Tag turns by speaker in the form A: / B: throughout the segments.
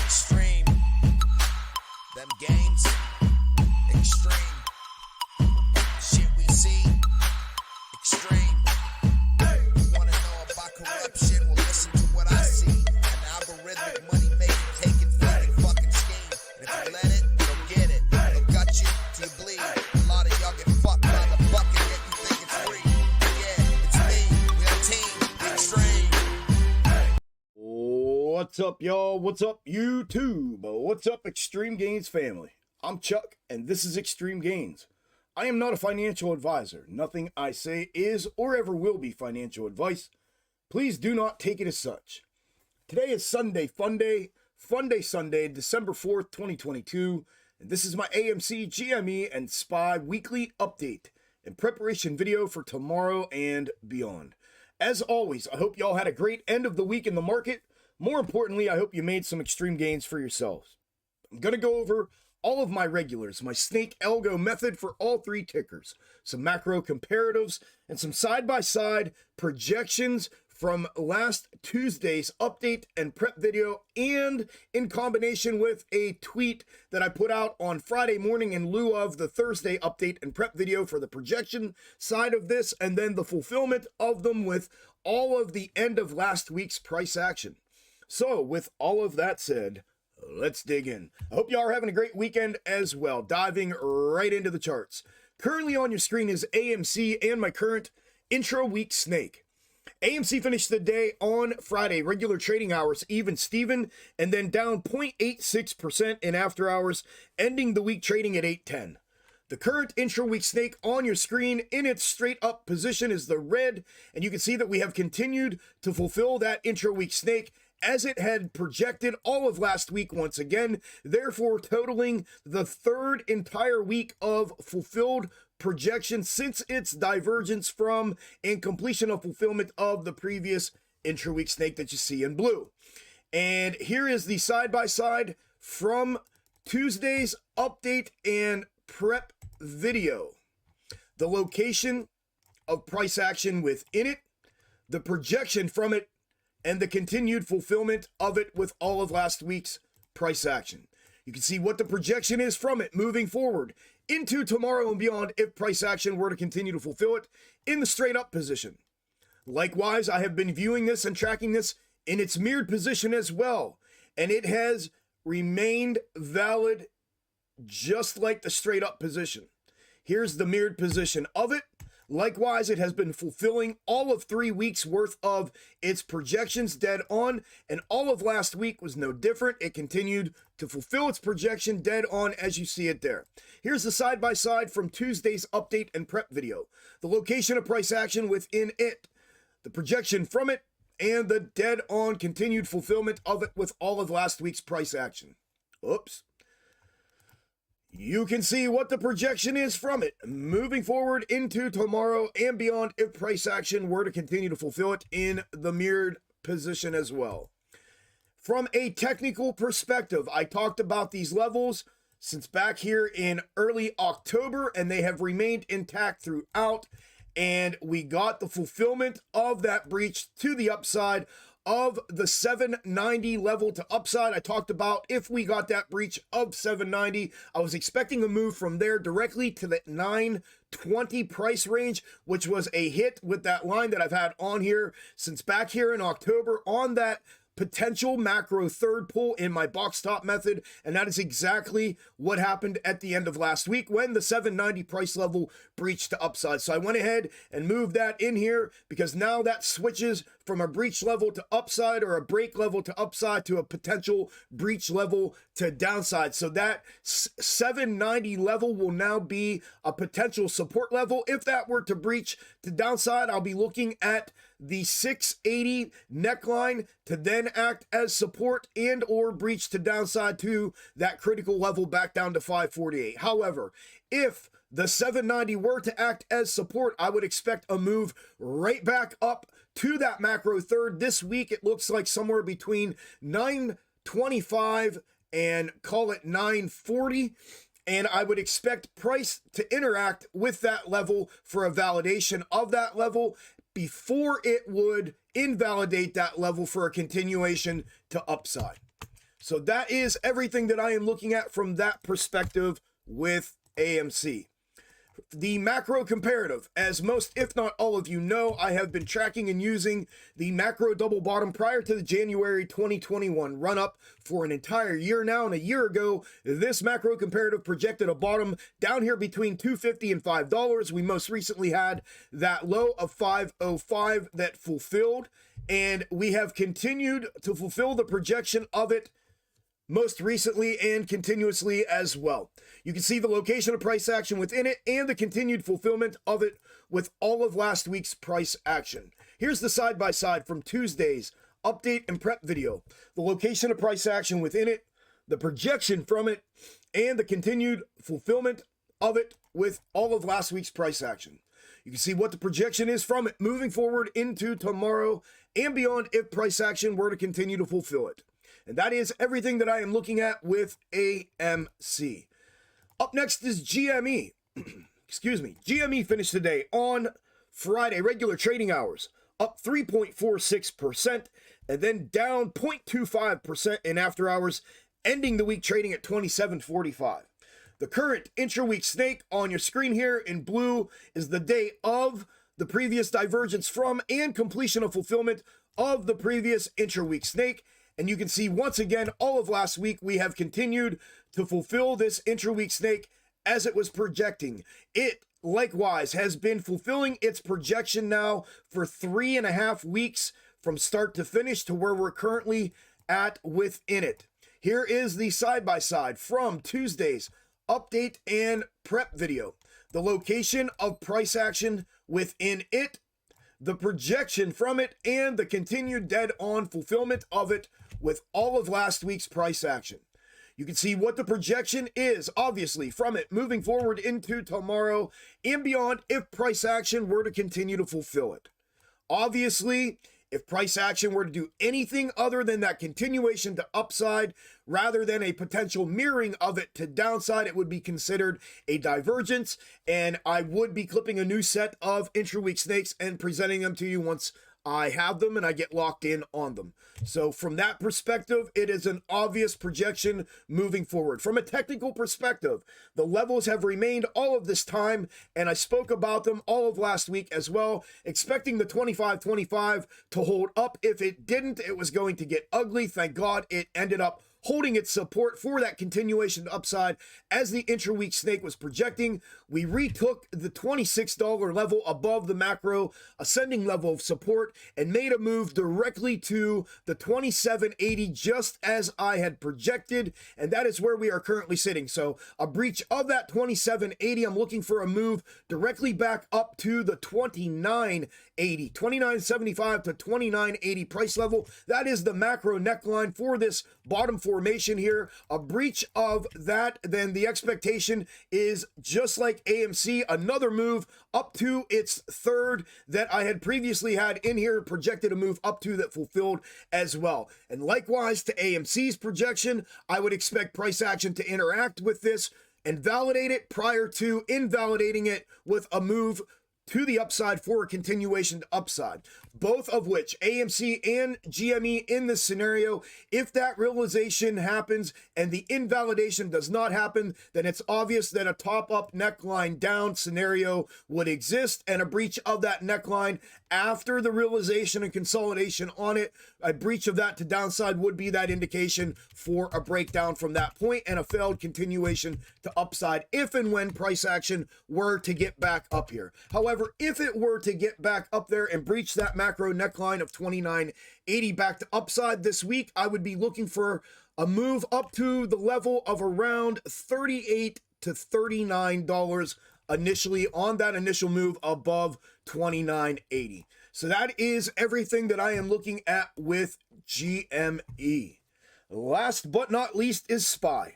A: Xtreme. Them gains. Xtreme. Shit we see. Xtreme. You wanna know about corruption? Well, listen to what I see. An algorithmic money making, taking, flipping fucking scheme. And if you let it, you'll get it. They'll gut you till you bleed. A lot of y'all get fucked by the bucket yet you think it's free. Yeah, it's me. We're a team. Xtreme.
B: What's up, y'all? What's up, YouTube? What's up, Xtreme Gainz family? I'm Chuck, and this is Xtreme Gainz. I am not a financial advisor. Nothing I say is or ever will be financial advice. Please do not take it as such. Today is Sunday, Fun Day Sunday, December 4th, 2022, and this is my AMC, GME, and SPY weekly update and preparation video for tomorrow and beyond. As always, I hope y'all had a great end of the week in the market. More importantly, I hope you made some extreme gains for yourselves. I'm going to go over all of my regulars, my snake algo method for all three tickers, some macro comparatives, and some side-by-side projections from last Tuesday's update and prep video, and in combination with a tweet that I put out on Friday morning in lieu of the Thursday update and prep video for the projection side of this, and then the fulfillment of them with all of the end of last week's price action. So, with all of that said, let's dig in. I hope y'all are having a great weekend as well, diving right into the charts. Currently on your screen is AMC and my current intra-week snake. AMC finished the day on Friday, regular trading hours, even Steven, and then down 0.86% in after hours, ending the week trading at 810. The current intra-week snake on your screen in its straight up position is the red, and you can see that we have continued to fulfill that intra-week snake as it had projected all of last week once again, therefore totaling the third entire week of fulfilled projection since its divergence from and completion of fulfillment of the previous intra-week snake that you see in blue. And here is the side-by-side from Tuesday's update and prep video. The location of price action within it, the projection from it, and the continued fulfillment of it with all of last week's price action. You can see what the projection is from it moving forward into tomorrow and beyond if price action were to continue to fulfill it in the straight up position. Likewise, I have been viewing this and tracking this in its mirrored position as well, and it has remained valid just like the straight up position. Here's the mirrored position of it. Likewise, it has been fulfilling all of 3 weeks worth of its projections dead on, and all of last week was no different. It continued to fulfill its projection dead on as you see it there. Here's the side-by-side from Tuesday's update and prep video. The location of price action within it, the projection from it, and the dead on continued fulfillment of it with all of last week's price action. Oops. You can see what the projection is from it moving forward into tomorrow and beyond if price action were to continue to fulfill it in the mirrored position as well. From a technical perspective, I talked about these levels since back here in early October, and they have remained intact throughout, and we got the fulfillment of that breach to the upside of the 790 level to upside. I talked about if we got that breach of 790, I was expecting a move from there directly to the 920 price range, which was a hit with that line that I've had on here since back here in October on that potential macro third pull in my box top method, and that is exactly what happened at the end of last week when the 790 price level breached to upside. So I went ahead and moved that in here because now that switches from a breach level to upside or a break level to upside to a potential breach level to downside. So that 790 level will now be a potential support level. If that were to breach to downside, I'll be looking at the 680 neckline to then act as support and or breach to downside to that critical level back down to 548. However, if the 790 were to act as support, I would expect a move right back up to that macro third. This week, it looks like somewhere between 925 and call it 940. And I would expect price to interact with that level for a validation of that level before it would invalidate that level for a continuation to upside. So that is everything that I am looking at from that perspective with AMC. The macro comparative, as most, if not all of you know, I have been tracking and using the macro double bottom prior to the January 2021 run-up for an entire year now. And a year ago, this macro comparative projected a bottom down here between $2.50 and $5. We most recently had that low of $5.05 that fulfilled, and we have continued to fulfill the projection of it most recently and continuously as well. You can see the location of price action within it and the continued fulfillment of it with all of last week's price action. Here's the side-by-side from Tuesday's update and prep video. The location of price action within it, the projection from it, and the continued fulfillment of it with all of last week's price action. You can see what the projection is from it moving forward into tomorrow and beyond if price action were to continue to fulfill it. And that is everything that I am looking at with AMC. Up next is GME. Excuse me. GME finished today on Friday, regular trading hours, up 3.46% and then down 0.25% in after hours, ending the week trading at 27.45. The current intra-week snake on your screen here in blue is the day of the previous divergence from and completion of fulfillment of the previous intra-week snake. And you can see once again, all of last week, we have continued to fulfill this intra-week snake as it was projecting. It likewise has been fulfilling its projection now for 3.5 weeks from start to finish to where we're currently at within it. Here is the side-by-side from Tuesday's update and prep video. The location of price action within it, the projection from it, and the continued dead-on fulfillment of it with all of last week's price action. You can see what the projection is, obviously, from it moving forward into tomorrow and beyond if price action were to continue to fulfill it. Obviously, if price action were to do anything other than that continuation to upside rather than a potential mirroring of it to downside, it would be considered a divergence, and I would be clipping a new set of intra-week snakes and presenting them to you once I have them and I get locked in on them. So from that perspective, it is an obvious projection moving forward. From a technical perspective, the levels have remained all of this time, and I spoke about them all of last week as well, expecting the 25-25 to hold up. If it didn't, it was going to get ugly. Thank God it ended up holding its support for that continuation to upside as the intra-week snake was projecting. We retook the $26 level above the macro ascending level of support and made a move directly to the 27.80 just as I had projected, and that is where we are currently sitting. So a breach of that 27.80, I'm looking for a move directly back up to the 29.80, 29.75 to 29.80 price level. That is the macro neckline for this bottom formation here. A breach of that, then the expectation is just like AMC, another move up to its third that I had previously had in here, projected a move up to that fulfilled as well. And likewise to AMC's projection, I would expect price action to interact with this and validate it prior to invalidating it with a move to the upside for a continuation to upside, both of which AMC and GME in this scenario, if that realization happens and the invalidation does not happen, then it's obvious that a top-up neckline down scenario would exist, and a breach of that neckline after the realization and consolidation on it, a breach of that to downside would be that indication for a breakdown from that point and a failed continuation to upside if and when price action were to get back up here. However, if it were to get back up there and breach that macro neckline of 29.80 back to upside this week, I would be looking for a move up to the level of around $38 to $39 initially on that initial move above 29.80. So that is everything that I am looking at with GME. Last but not least is SPY.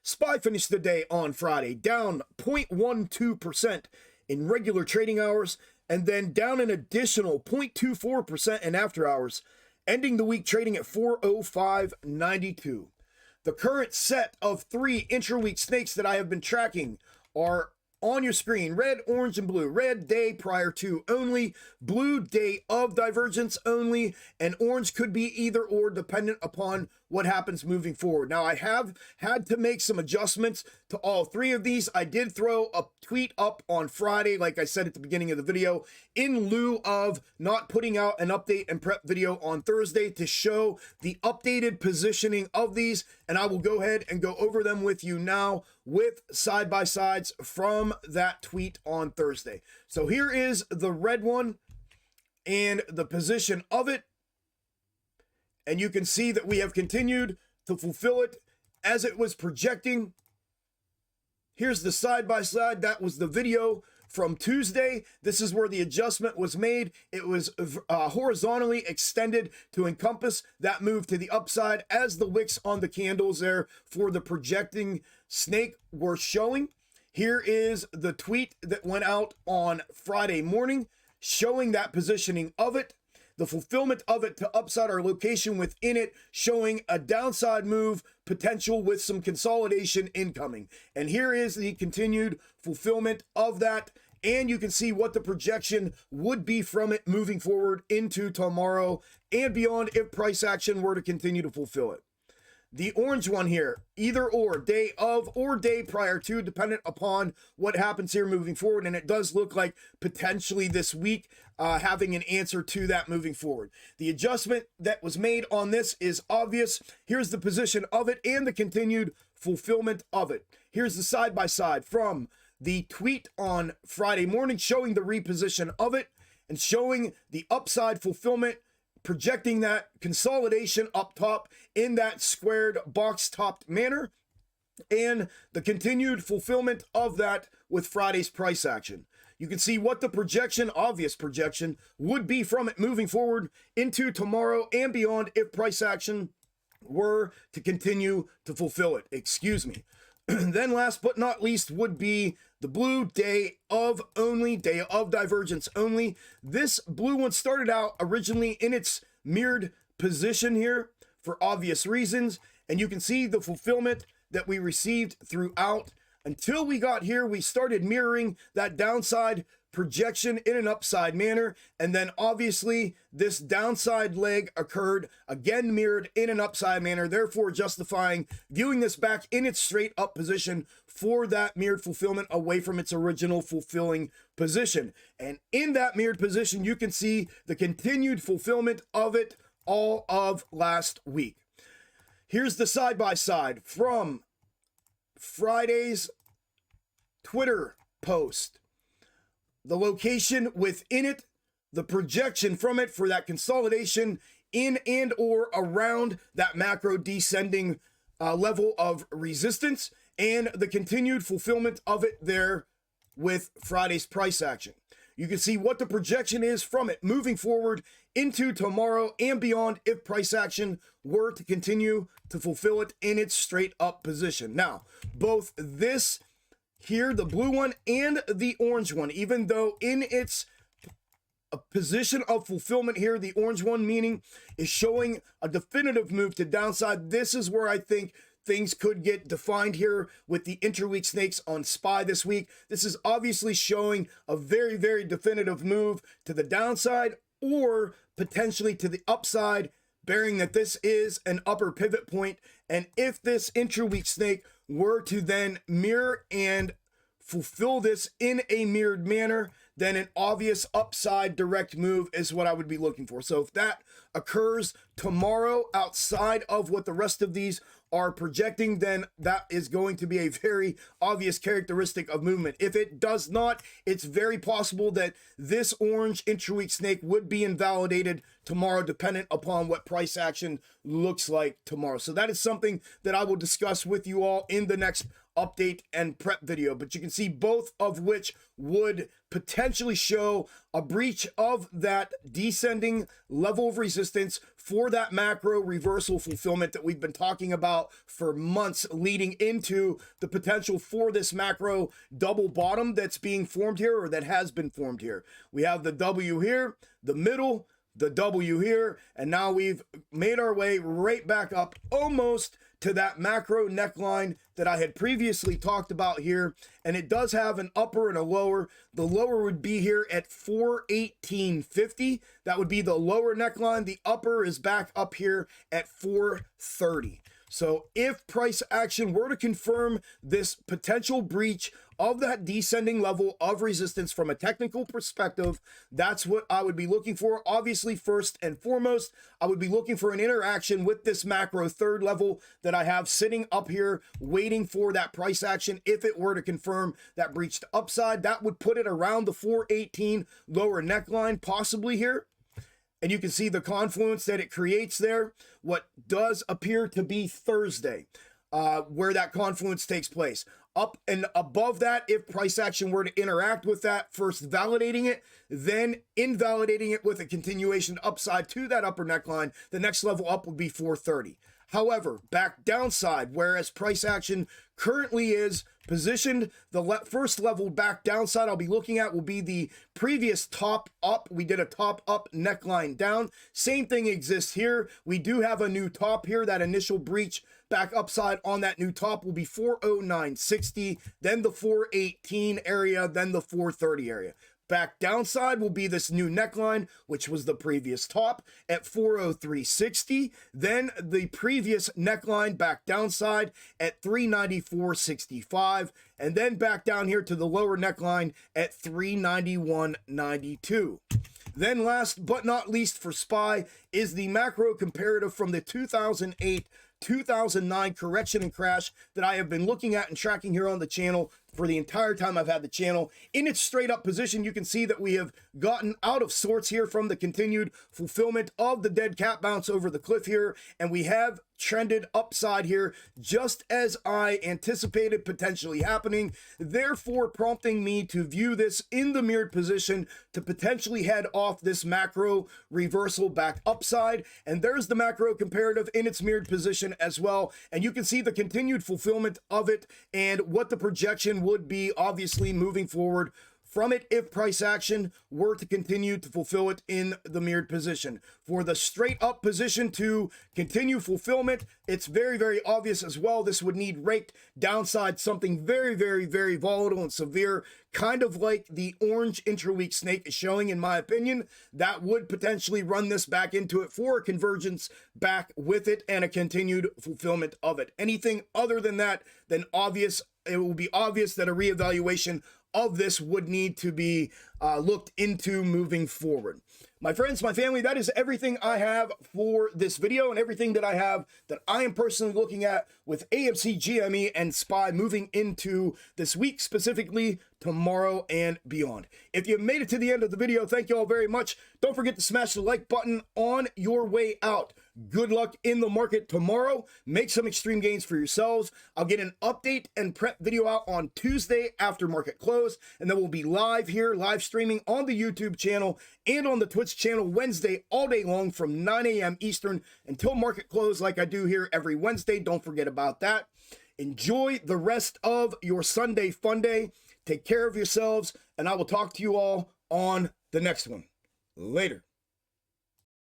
B: SPY finished the day on Friday down 0.12% in regular trading hours and then down an additional 0.24% in after hours, ending the week trading at 405.92. The current set of 3 intra-week snakes that I have been tracking are on your screen, red, orange, and blue. Red, day prior to only. Blue, day of divergence only. And orange could be either or, dependent upon what happens moving forward. Now, I have had to make some adjustments to all three of these. I did throw a tweet up on Friday, like I said at the beginning of the video, in lieu of not putting out an update and prep video on Thursday to show the updated positioning of these. And I will go ahead and go over them with you now with side-by-sides from that tweet on Thursday. So here is the red one and the position of it. And you can see that we have continued to fulfill it as it was projecting. Here's the side-by-side. That was the video from Tuesday. This is where the adjustment was made. It was horizontally extended to encompass that move to the upside as the wicks on the candles there for the projecting snake were showing. Here is the tweet that went out on Friday morning showing that positioning of it, the fulfillment of it to upside, our location within it, showing a downside move potential with some consolidation incoming. And here is the continued fulfillment of that. And you can see what the projection would be from it moving forward into tomorrow and beyond if price action were to continue to fulfill it. The orange one here, either or, day of or day prior to, dependent upon what happens here moving forward. And it does look like potentially this week having an answer to that moving forward. The adjustment that was made on this is obvious. Here's the position of it and the continued fulfillment of it. Here's the side-by-side from the tweet on Friday morning showing the reposition of it and showing the upside fulfillment, projecting that consolidation up top in that squared box-topped manner, and the continued fulfillment of that with Friday's price action. You can see what the projection, obvious projection, would be from it moving forward into tomorrow and beyond if price action were to continue to fulfill it. Excuse me. Then last but not least would be the blue, day of only, day of divergence only. This blue one started out originally in its mirrored position here for obvious reasons. And you can see the fulfillment that we received throughout. Until we got here, we started mirroring that downside projection in an upside manner, and then obviously this downside leg occurred, again mirrored in an upside manner, therefore justifying viewing this back in its straight up position for that mirrored fulfillment away from its original fulfilling position. And in that mirrored position, you can see the continued fulfillment of it all of last week. Here's the side-by-side from Friday's Twitter post. The location within it, the projection from it for that consolidation in and or around that macro descending level of resistance, and the continued fulfillment of it there with Friday's price action. You can see what the projection is from it moving forward into tomorrow and beyond if price action were to continue to fulfill it in its straight up position. Now, both this here, the blue one and the orange one, even though in its position of fulfillment here, the orange one meaning is showing a definitive move to downside. This is where I think things could get defined here with the interweek snakes on SPY this week. This is obviously showing a very, very definitive move to the downside or potentially to the upside, bearing that this is an upper pivot point. And if this interweek snake were to then mirror and fulfill this in a mirrored manner, then an obvious upside direct move is what I would be looking for. So if that occurs tomorrow outside of what the rest of these are projecting, then that is going to be a very obvious characteristic of movement. If it does not, it's very possible that this orange intraweek snake would be invalidated tomorrow, dependent upon what price action looks like tomorrow. So that is something that I will discuss with you all in the next update and prep video, but you can see both of which would potentially show a breach of that descending level of resistance for that macro reversal fulfillment that we've been talking about for months, leading into the potential for this macro double bottom that's being formed here, or that has been formed here. We have the W here, the middle, the W here, and now we've made our way right back up almost to that macro neckline that I had previously talked about here, and it does have an upper and a lower. The lower would be here at 418.50. That would be the lower neckline. The upper is back up here at 430. So if price action were to confirm this potential breach of that descending level of resistance from a technical perspective, that's what I would be looking for. Obviously, first and foremost, I would be looking for an interaction with this macro third level that I have sitting up here waiting for that price action. If it were to confirm that breached upside, that would put it around the 418 lower neckline, possibly here. And you can see the confluence that it creates there. What does appear to be Thursday, where that confluence takes place. Up and above that, if price action were to interact with that, first validating it, then invalidating it with a continuation upside to that upper neckline, the next level up would be 430. However, back downside, whereas price action currently is positioned, the first level back downside I'll be looking at will be the previous top up. We did a top up neckline down. Same thing exists here. We do have a new top here. That initial breach back upside on that new top will be 409.60, then the 418 area, then the 430 area. Back downside will be this new neckline, which was the previous top at 403.60. Then the previous neckline back downside at 394.65. And then back down here to the lower neckline at 391.92. Then last but not least for SPY is the macro comparative from the 2008-2009 correction and crash that I have been looking at and tracking here on the channel for the entire time I've had the channel. In its straight up position, you can see that we have gotten out of sorts here from the continued fulfillment of the dead cat bounce over the cliff here, and we have trended upside here just as I anticipated potentially happening, therefore prompting me to view this in the mirrored position to potentially head off this macro reversal back upside. And there's the macro comparative in its mirrored position as well, and you can see the continued fulfillment of it and what the projection would be obviously moving forward from it if price action were to continue to fulfill it in the mirrored position. For the straight up position to continue fulfillment, it's very, very obvious as well. This would need raked downside, something very, very, very volatile and severe, kind of like the orange intraweek snake is showing, in my opinion. That would potentially run this back into it for a convergence back with it and a continued fulfillment of it. Anything other than that, then obvious, it will be obvious that a reevaluation of this would need to be looked into moving forward. My friends, my family, that is everything I have for this video and everything that I have that I am personally looking at with AMC, GME, and SPY moving into this week, specifically tomorrow and beyond. If you made it to the end of the video, thank you all very much. Don't forget to smash the like button on your way out. Good luck in the market tomorrow. Make some extreme gains for yourselves. I'll get an update and prep video out on Tuesday after market close, and then we'll be live here, live streaming on the YouTube channel and on the Twitch channel Wednesday all day long from 9 a.m. Eastern until market close, like I do here every Wednesday. Don't forget about that. Enjoy the rest of your Sunday fun day. Take care of yourselves, and I will talk to you all on the next one. Later.